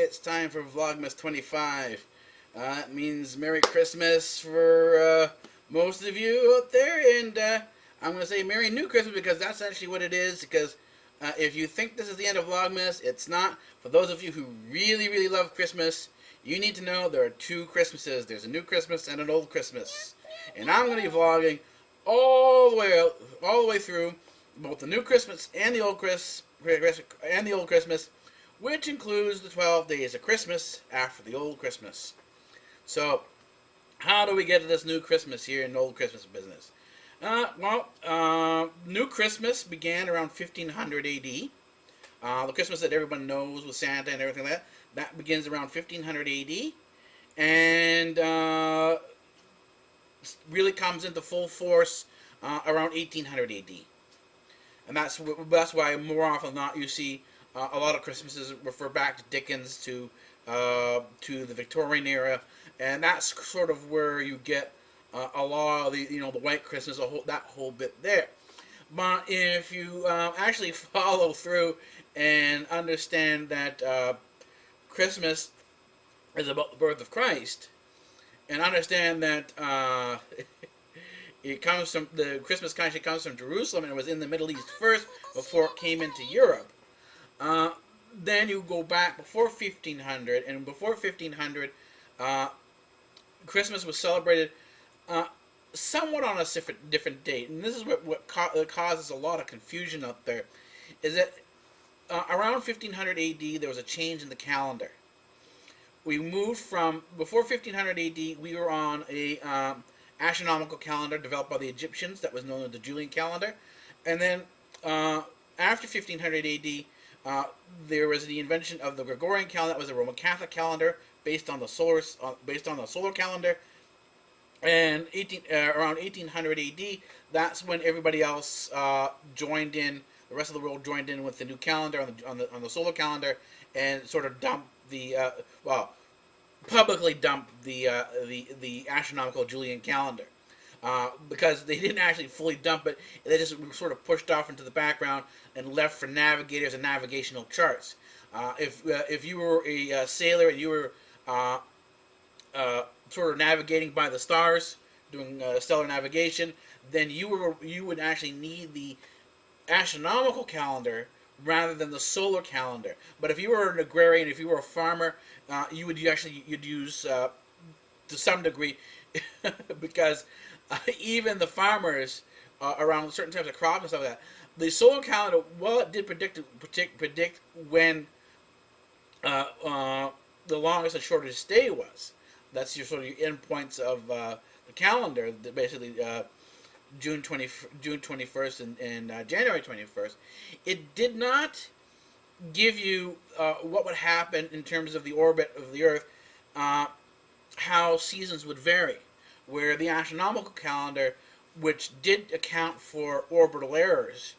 it's time for Vlogmas 25. It means Merry Christmas for most of you out there, and I'm going to say Merry New Christmas because that's actually what it is, because if you think this is the end of Vlogmas, it's not. For those of you who really, really love Christmas, you need to know there are two Christmases. There's a new Christmas and an old Christmas. And I'm going to be vlogging all the way through both the new Christmas and the old Christmas, which includes the 12 days of Christmas after the old Christmas. So, how do we get to this new Christmas here in the old Christmas business? New Christmas began around 1500 AD. The Christmas that everyone knows with Santa and everything like that, that begins around 1500 AD. And really comes into full force around 1800 AD. And that's why more often than not you see a lot of Christmases refer back to Dickens, to the Victorian era, and that's sort of where you get a lot of the the White Christmas, that whole bit there. But if you actually follow through and understand that Christmas is about the birth of Christ, and understand that it comes from the Christmas actually comes from Jerusalem and it was in the Middle East first before it came into Europe. Then you go back before 1500, and before 1500, Christmas was celebrated somewhat on a different date, and this is what causes a lot of confusion out there. Is that around 1500 AD there was a change in the calendar. We moved from before 1500 AD we were on a astronomical calendar developed by the Egyptians that was known as the Julian calendar, and then after 1500 AD there was the invention of the Gregorian calendar. That was a Roman Catholic calendar based on the solar calendar. And around 1800 AD, that's when everybody else joined in. The rest of the world joined in with the new calendar on the solar calendar, and sort of dumped the publicly dumped the astronomical Julian calendar, because they didn't actually fully dump it. They just sort of pushed off into the background and left for navigators and navigational charts. If you were a sailor and you were sort of navigating by the stars, doing stellar navigation, then you would actually need the astronomical calendar rather than the solar calendar. But if you were an agrarian, if you were a farmer, you'd use to some degree because even the farmers around certain types of crops and stuff like that, the solar calendar, well, it did predict when the longest and shortest day was. That's your sort of your endpoints of the calendar. Basically, June 21st and January 21st. It did not give you what would happen in terms of the orbit of the Earth, how seasons would vary. Where the astronomical calendar, which did account for orbital errors,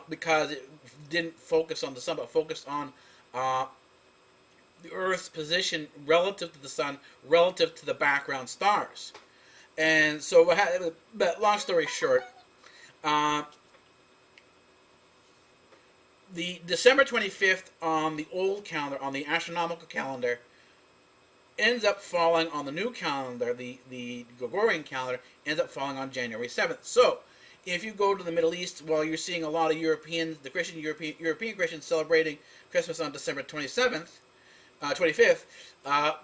because it didn't focus on the sun, but focused on the Earth's position relative to the sun, relative to the background stars. And so, but long story short, the December 25th on the old calendar, on the astronomical calendar, ends up falling on the new calendar, the Gregorian calendar, ends up falling on January 7th. So, if you go to the Middle East, while you're seeing a lot of European Christians celebrating Christmas on December 25th,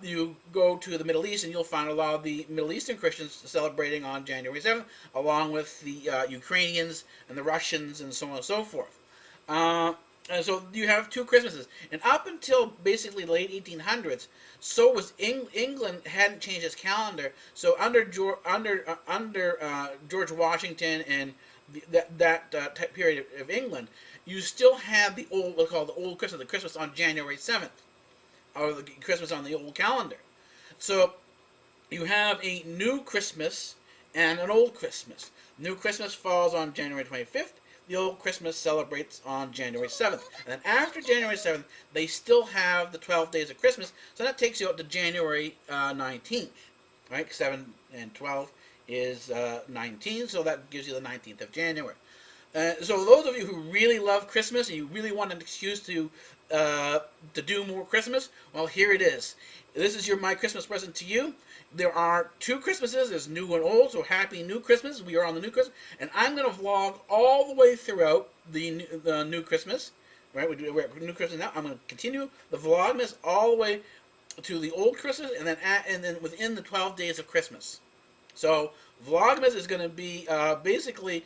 you go to the Middle East and you'll find a lot of the Middle Eastern Christians celebrating on January 7th, along with the Ukrainians and the Russians and so on and so forth. And so you have two Christmases. And up until basically the late 1800s, so was England hadn't changed its calendar. So under George Washington and that type period of England, you still have the old, what's called the old Christmas, the Christmas on January 7th. Or the Christmas on the old calendar. So you have a new Christmas and an old Christmas. New Christmas falls on January 25th. The old Christmas celebrates on January 7th. And then after January 7th, they still have the 12 days of Christmas. So that takes you up to January 19th. Right? 7 and 12 is 19, so that gives you the 19th of January. So those of you who really love Christmas and you really want an excuse to do more Christmas, well, here it is. This is my Christmas present to you. There are 2 Christmases. There's new and old, so happy new Christmas. We are on the new Christmas, and I'm going to vlog all the way throughout the new Christmas. Right, we're at new Christmas now. I'm going to continue the vlogmas all the way to the old Christmas, and then within the 12 days of Christmas. So vlogmas is going to be basically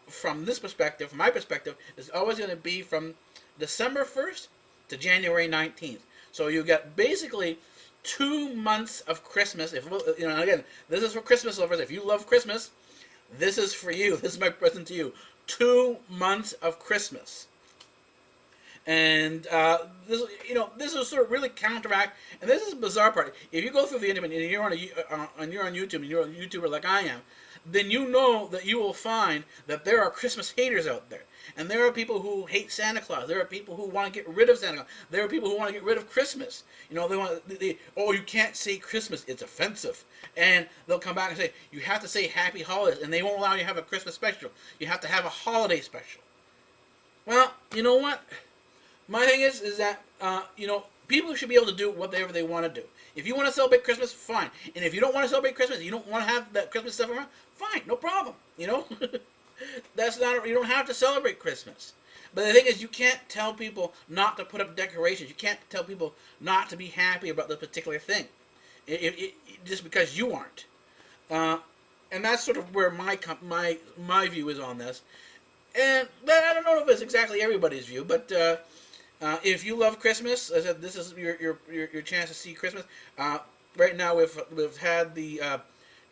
from this perspective, from my perspective, is always going to be from December 1st to January 19th. So you get basically 2 months of Christmas. If you know, again, this is for Christmas lovers. If you love Christmas, this is for you. This is my present to you. 2 months of Christmas. And this, this is sort of really counteract. And this is the bizarre part. If you go through the internet and you're on YouTube and you're a YouTuber like I am, then you know that you will find that there are Christmas haters out there. And there are people who hate Santa Claus. There are people who want to get rid of Santa Claus. There are people who want to get rid of Christmas. Oh, you can't say Christmas. It's offensive. And they'll come back and say, you have to say Happy Holidays. And they won't allow you to have a Christmas special. You have to have a holiday special. Well, you know what? My thing is that, people should be able to do whatever they want to do. If you want to celebrate Christmas, fine. And if you don't want to celebrate Christmas, you don't want to have that Christmas stuff around, fine, no problem. That's not. You don't have to celebrate Christmas. But the thing is, you can't tell people not to put up decorations. You can't tell people not to be happy about this particular thing, just because you aren't. And that's sort of where my view is on this. And I don't know if it's exactly everybody's view, but if you love Christmas, as I said, this is your chance to see Christmas. Right now, we've had the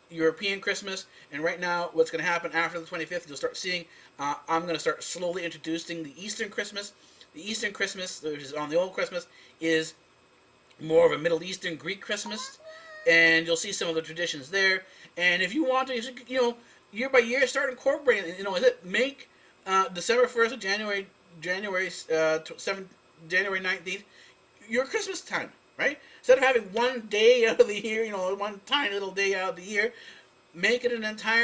European Christmas, and right now, what's going to happen after the 25th, you'll start seeing. I'm going to start slowly introducing the Eastern Christmas. The Eastern Christmas, which is on the old Christmas, is more of a Middle Eastern Greek Christmas, and you'll see some of the traditions there. And if you want to, year by year, start incorporating. Make December 1st or January January 19th, your Christmas time, right? Instead of having one day out of the year, one tiny little day out of the year, make it an entire